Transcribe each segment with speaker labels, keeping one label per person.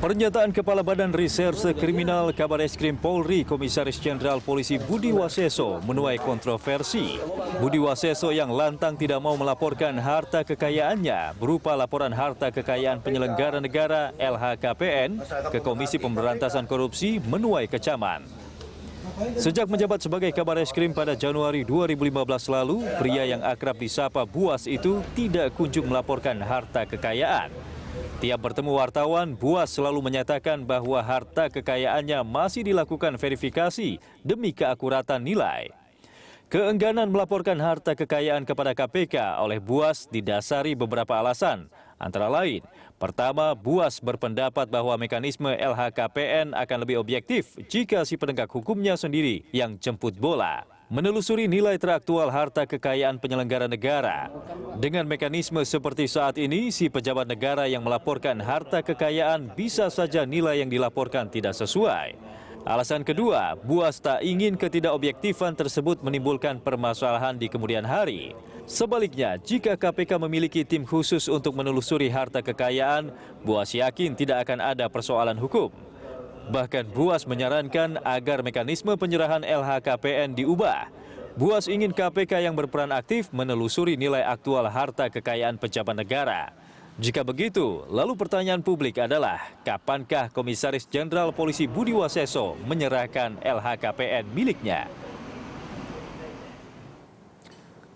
Speaker 1: Pernyataan Kepala Badan Reserse Kriminal Kabareskrim Polri Komisaris Jenderal Polisi Budi Waseso menuai kontroversi. Budi Waseso yang lantang tidak mau melaporkan harta kekayaannya berupa laporan harta kekayaan penyelenggara negara LHKPN ke Komisi Pemberantasan Korupsi menuai kecaman. Sejak menjabat sebagai Kabareskrim pada Januari 2015 lalu, pria yang akrab disapa Buas itu tidak kunjung melaporkan harta kekayaan. Tiap bertemu wartawan, Buas selalu menyatakan bahwa harta kekayaannya masih dilakukan verifikasi demi keakuratan nilai. Keengganan melaporkan harta kekayaan kepada KPK oleh Buas didasari beberapa alasan. Antara lain, pertama, Buas berpendapat bahwa mekanisme LHKPN akan lebih objektif jika si penegak hukumnya sendiri yang jemput bola. Menelusuri nilai teraktual harta kekayaan penyelenggara negara. Dengan mekanisme seperti saat ini, si pejabat negara yang melaporkan harta kekayaan bisa saja nilai yang dilaporkan tidak sesuai. Alasan kedua, Buas tak ingin ketidakobjektifan tersebut menimbulkan permasalahan di kemudian hari. Sebaliknya, jika KPK memiliki tim khusus untuk menelusuri harta kekayaan, Buas yakin tidak akan ada persoalan hukum. Bahkan Buas menyarankan agar mekanisme penyerahan LHKPN diubah. Buas ingin KPK yang berperan aktif menelusuri nilai aktual harta kekayaan pejabat negara. Jika begitu, lalu pertanyaan publik adalah, kapankah Komisaris Jenderal Polisi Budi Waseso menyerahkan LHKPN miliknya?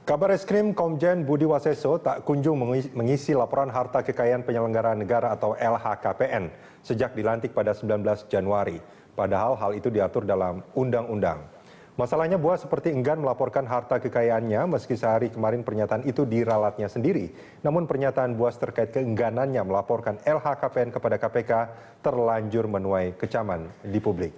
Speaker 2: Kabareskrim Komjen Budi Waseso tak kunjung mengisi laporan harta kekayaan penyelenggara negara atau LHKPN sejak dilantik pada 19 Januari. Padahal hal itu diatur dalam undang-undang. Masalahnya Buas seperti enggan melaporkan harta kekayaannya meski sehari kemarin pernyataan itu diralatnya sendiri. Namun pernyataan Buas terkait keengganannya melaporkan LHKPN kepada KPK terlanjur menuai kecaman di publik.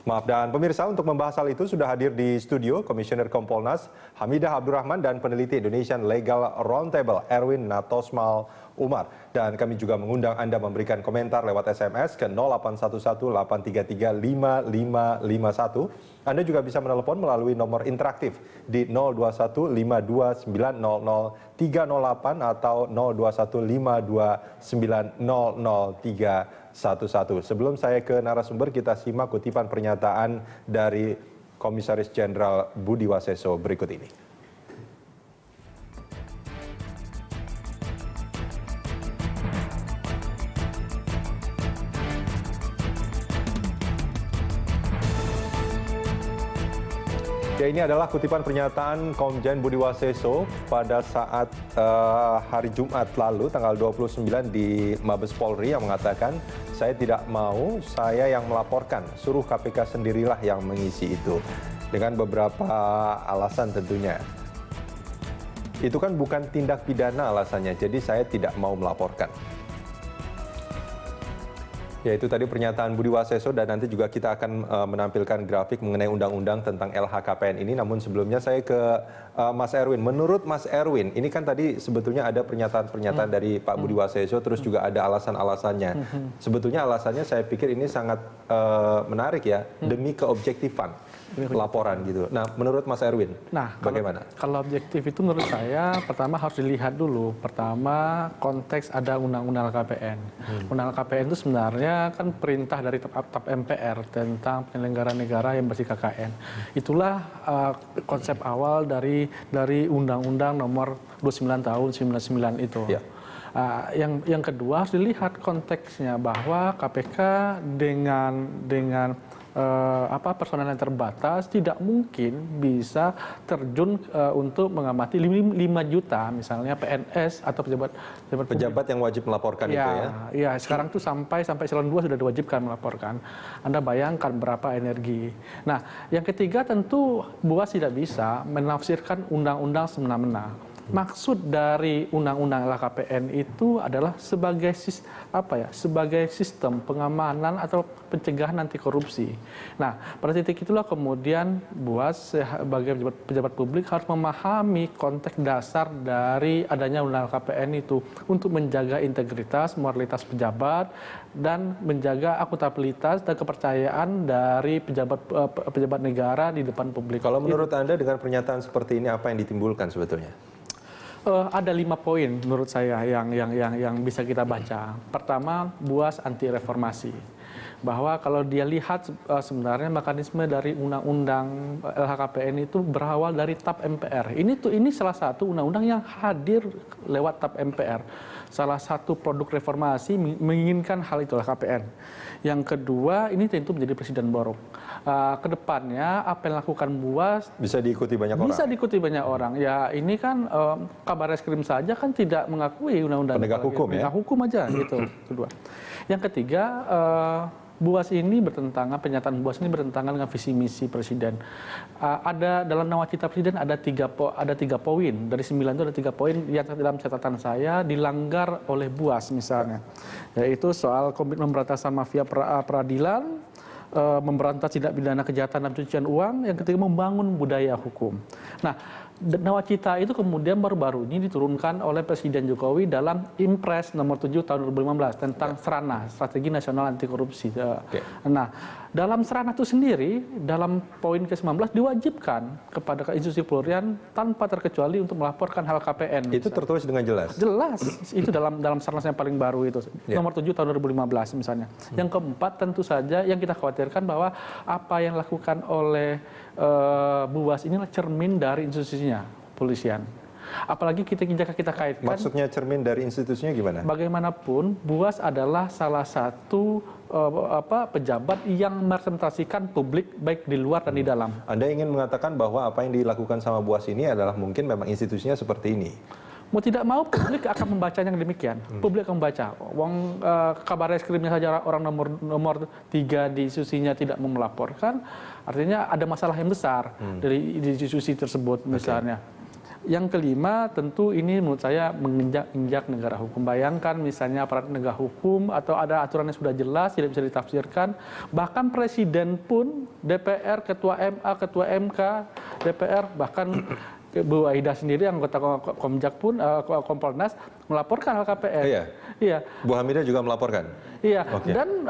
Speaker 2: Maaf, dan pemirsa, untuk membahas hal itu sudah hadir di studio Komisioner Kompolnas Hamidah Abdurrahman dan peneliti Indonesian Legal Roundtable Erwin Natosmal Umar. Dan kami juga mengundang Anda memberikan komentar lewat SMS ke 0811-833-5551. Anda juga bisa menelepon melalui nomor interaktif di 021-52900-308 atau 021-52900-311. Sebelum saya ke narasumber, kita simak kutipan pernyataan dari Komisaris Jenderal Budi Waseso berikut ini. Ya, ini adalah kutipan pernyataan Komjen Budi Waseso pada saat hari Jumat lalu, tanggal 29 di Mabes Polri, yang mengatakan, saya tidak mau, saya yang melaporkan, suruh KPK sendirilah yang mengisi itu. Dengan beberapa alasan tentunya. Itu kan bukan tindak pidana alasannya, jadi saya tidak mau melaporkan. Ya, itu tadi pernyataan Budi Waseso, dan nanti juga kita akan menampilkan grafik mengenai undang-undang tentang LHKPN ini. Namun sebelumnya saya ke Mas Erwin. Menurut Mas Erwin, ini kan tadi sebetulnya ada pernyataan-pernyataan dari Pak Budi Waseso, terus juga ada alasan-alasannya. Sebetulnya alasannya saya pikir ini sangat menarik ya, demi keobjektifan laporan gitu. Nah, menurut Mas Erwin, bagaimana?
Speaker 3: Kalau objektif itu menurut saya pertama harus dilihat dulu. Pertama, konteks ada undang-undang LHKPN. Undang LHKPN itu sebenarnya kan perintah dari TAP MPR tentang penyelenggaraan negara yang bersih KKN. Itulah konsep awal dari Undang-Undang Nomor 29 Tahun 99 itu. Ya. Yang kedua harus dilihat konteksnya bahwa KPK dengan personal yang terbatas tidak mungkin bisa terjun untuk mengamati 5 juta misalnya PNS atau pejabat
Speaker 2: yang wajib melaporkan itu ya.
Speaker 3: Ya, sekarang tuh sampai eselon 2 sudah diwajibkan melaporkan. Anda bayangkan berapa energi. Nah, yang ketiga tentu Buas tidak bisa menafsirkan undang-undang semena-mena. Maksud dari undang-undang LHKPN itu adalah sebagai sistem pengamanan atau pencegahan anti korupsi. Nah, pada titik itulah kemudian Buas sebagai pejabat publik harus memahami konteks dasar dari adanya undang LHKPN itu untuk menjaga integritas, moralitas pejabat dan menjaga akuntabilitas dan kepercayaan dari pejabat negara di depan publik.
Speaker 2: Kalau menurut Anda dengan pernyataan seperti ini apa yang ditimbulkan sebetulnya?
Speaker 3: Ada 5 poin menurut saya yang bisa kita baca. Pertama, Buas anti reformasi. Bahwa kalau dia lihat sebenarnya mekanisme dari undang-undang LHKPN itu berawal dari TAP MPR. Ini salah satu undang-undang yang hadir lewat TAP MPR. Salah satu produk reformasi menginginkan hal itu LHKPN. Yang kedua, ini tentu menjadi presiden buruk. Kedepannya apa yang dilakukan Buas
Speaker 2: bisa diikuti banyak orang.
Speaker 3: Bisa diikuti banyak orang. Ya ini kan Kabar Reskrim saja kan tidak mengakui undang-undang
Speaker 2: penegak hukum ya.
Speaker 3: Penegak hukum aja gitu. Kedua. Yang ketiga, Buas ini bertentangan, pernyataan Buas ini bertentangan dengan visi misi presiden. Ada dalam nawacita presiden ada tiga poin. Dari 9 itu ada 3 poin yang dalam catatan saya dilanggar oleh Buas misalnya. Yaitu soal komitmen pemberantasan mafia peradilan, memberantas tindak pidana kejahatan dan pencucian uang, yang ketiga membangun budaya hukum. Nah, nawacita itu kemudian baru-baru ini diturunkan oleh Presiden Jokowi dalam Impres nomor 7 tahun 2015 tentang Serana, Strategi Nasional Anti Korupsi. Nah, dalam Serana itu sendiri, dalam poin ke-19 diwajibkan kepada institusi Polri tanpa terkecuali untuk melaporkan hal KPN.
Speaker 2: Itu tertulis dengan jelas?
Speaker 3: Jelas, itu dalam Serana yang paling baru itu, nomor 7 tahun 2015 misalnya. Yang keempat tentu saja yang kita khawatirkan bahwa apa yang dilakukan oleh Buas inilah cermin dari institusinya, polisian. Apalagi kita kaitkan.
Speaker 2: Maksudnya cermin dari institusinya gimana?
Speaker 3: Bagaimanapun, Buas adalah salah satu pejabat yang merepresentasikan publik baik di luar dan di dalam.
Speaker 2: Anda ingin mengatakan bahwa apa yang dilakukan sama Buas ini adalah mungkin memang institusinya seperti ini?
Speaker 3: Mau tidak mau, publik akan membacanya demikian. Publik akan membaca. Kabar Reskrimnya saja orang nomor 3 di institusinya tidak mau melaporkan, artinya ada masalah yang besar dari institusi tersebut misalnya. Yang kelima, tentu ini menurut saya menginjak negara hukum. Bayangkan misalnya aparat penegak hukum atau ada aturan yang sudah jelas, tidak bisa ditafsirkan. Bahkan presiden pun, DPR, ketua MA, ketua MK, DPR, bahkan Bu Aida sendiri, anggota Komjak pun, Kompolnas, melaporkan LHKPN.
Speaker 2: Iya. Bu Hamidah juga melaporkan.
Speaker 3: Iya. Dan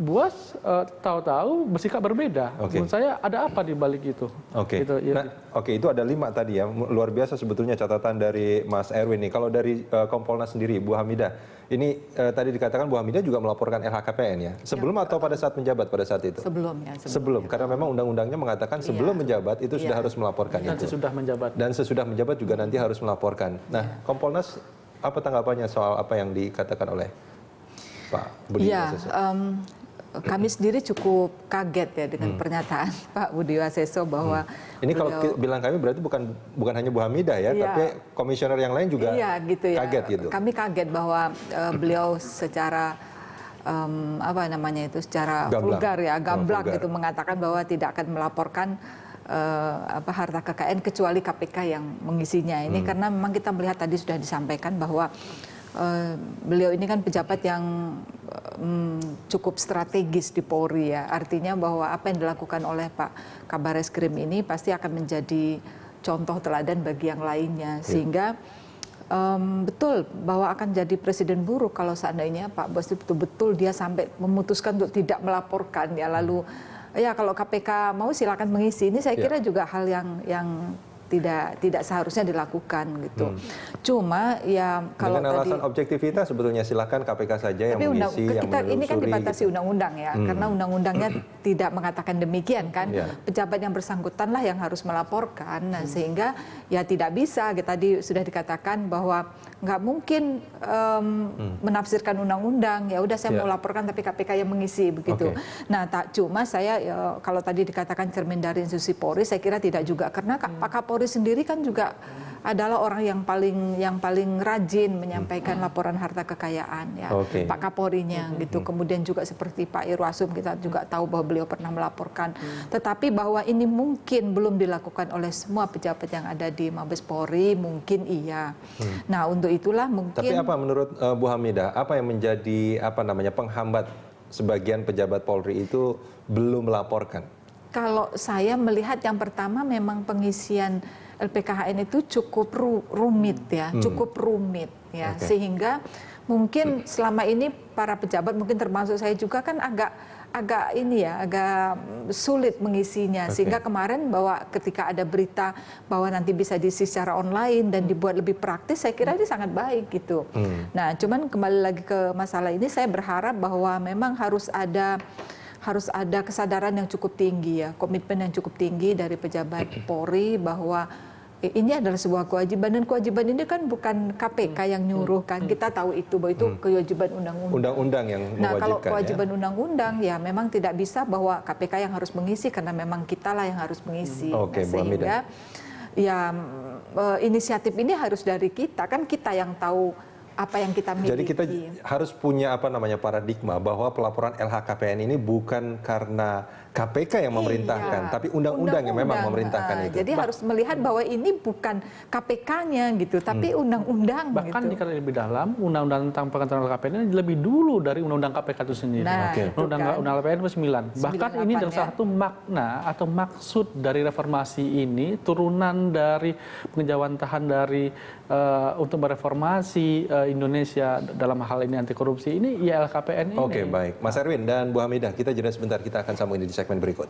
Speaker 3: Buas tahu-tahu bersikap berbeda. Menurut saya ada apa di balik itu? Gitu,
Speaker 2: itu ada 5 tadi ya. Luar biasa sebetulnya catatan dari Mas Erwin nih. Kalau dari Kompolnas sendiri, Bu Hamidah, ini tadi dikatakan Bu Hamidah juga melaporkan LHKPN ya. Sebelum atau pada saat menjabat pada saat itu? Sebelum. Karena memang undang-undangnya mengatakan sebelum menjabat itu sudah harus melaporkan
Speaker 3: dan
Speaker 2: itu. Dan sesudah menjabat juga nanti harus melaporkan. Nah, Kompolnas apa tanggapannya soal apa yang dikatakan oleh Pak Budi Waseso?
Speaker 4: Kami sendiri cukup kaget ya dengan pernyataan Pak Budi Waseso bahwa
Speaker 2: ini kalau bilang kami berarti bukan hanya Bu Hamidah ya, tapi komisioner yang lain juga kaget gitu.
Speaker 4: Kami kaget bahwa beliau secara secara vulgar ya, gamblang gitu mengatakan bahwa tidak akan melaporkan harta kekayaan kecuali KPK yang mengisinya. Ini karena memang kita melihat tadi sudah disampaikan bahwa beliau ini kan pejabat yang cukup strategis di Polri ya. Artinya bahwa apa yang dilakukan oleh Pak Kabar Reskrim ini pasti akan menjadi contoh teladan bagi yang lainnya. Sehingga betul bahwa akan jadi presiden buruk kalau seandainya Pak Buas betul-betul dia sampai memutuskan untuk tidak melaporkan ya, lalu ya kalau KPK mau silakan mengisi. Ini saya kira juga hal yang tidak seharusnya dilakukan gitu. Cuma ya kalau
Speaker 2: dengan alasan
Speaker 4: tadi
Speaker 2: objektivitas sebetulnya silakan KPK saja yang mengisi, yang menelusuri.
Speaker 4: Ini kan dibatasi undang-undang ya, karena undang-undangnya tidak mengatakan demikian kan. Pejabat yang bersangkutan lah yang harus melaporkan. Nah, sehingga ya tidak bisa. Tadi sudah dikatakan bahwa nggak mungkin menafsirkan undang-undang. Ya udah saya mau laporkan tapi KPK yang mengisi begitu. Nah, cuma saya kalau tadi dikatakan cermin dari institusi Polri, saya kira tidak juga, karena Pak Kapolri sendiri kan juga adalah orang yang paling rajin menyampaikan laporan harta kekayaan ya, Pak Kapolrinya gitu. Kemudian juga seperti Pak Irwasum, kita juga tahu bahwa beliau pernah melaporkan. Tetapi bahwa ini mungkin belum dilakukan oleh semua pejabat yang ada di Mabes Polri, mungkin iya. Nah, untuk itulah mungkin.
Speaker 2: Tapi apa menurut Bu Hamidah, apa yang menjadi penghambat sebagian pejabat Polri itu belum melaporkan?
Speaker 4: Kalau saya melihat yang pertama memang pengisian LPKHN itu cukup rumit ya, sehingga mungkin selama ini para pejabat, mungkin termasuk saya juga kan agak agak ini ya, agak sulit mengisinya. Sehingga kemarin bahwa ketika ada berita bahwa nanti bisa diisi secara online dan dibuat lebih praktis, saya kira ini sangat baik gitu. Nah, cuman kembali lagi ke masalah ini, saya berharap bahwa memang harus ada kesadaran yang cukup tinggi ya, komitmen yang cukup tinggi dari pejabat Polri bahwa ini adalah sebuah kewajiban, dan kewajiban ini kan bukan KPK yang nyuruh kan, kita tahu itu bahwa itu kewajiban undang-undang.
Speaker 2: Undang-undang yang mewajibkan.
Speaker 4: Nah, kalau kewajiban undang-undang ya memang tidak bisa bahwa KPK yang harus mengisi, karena memang kita lah yang harus mengisi.
Speaker 2: Oke, Bu Hamidah.
Speaker 4: Sehingga ya inisiatif ini harus dari kita, kan kita yang tahu apa yang kita miliki.
Speaker 2: Jadi kita harus punya paradigma bahwa pelaporan LHKPN ini bukan karena KPK yang memerintahkan, tapi undang-undang yang memang memerintahkan itu.
Speaker 4: Jadi harus melihat bahwa ini bukan KPK-nya gitu, tapi undang-undang.
Speaker 3: Bahkan
Speaker 4: gitu.
Speaker 3: jika lebih dalam, undang-undang tentang pengaturan LHKPN ini lebih dulu dari undang-undang KPK itu sendiri.
Speaker 4: Nah,
Speaker 3: Undang-undang LHKPN itu 9. Bahkan ini adalah salah satu makna atau maksud dari reformasi ini, turunan dari pengejawantahan dari untuk mereformasi Indonesia dalam hal ini anti korupsi ini, ya LHKPN ini.
Speaker 2: Oke, baik. Mas Erwin dan Bu Hamidah, kita jeda sebentar, kita akan sambung ini di segmen berikut.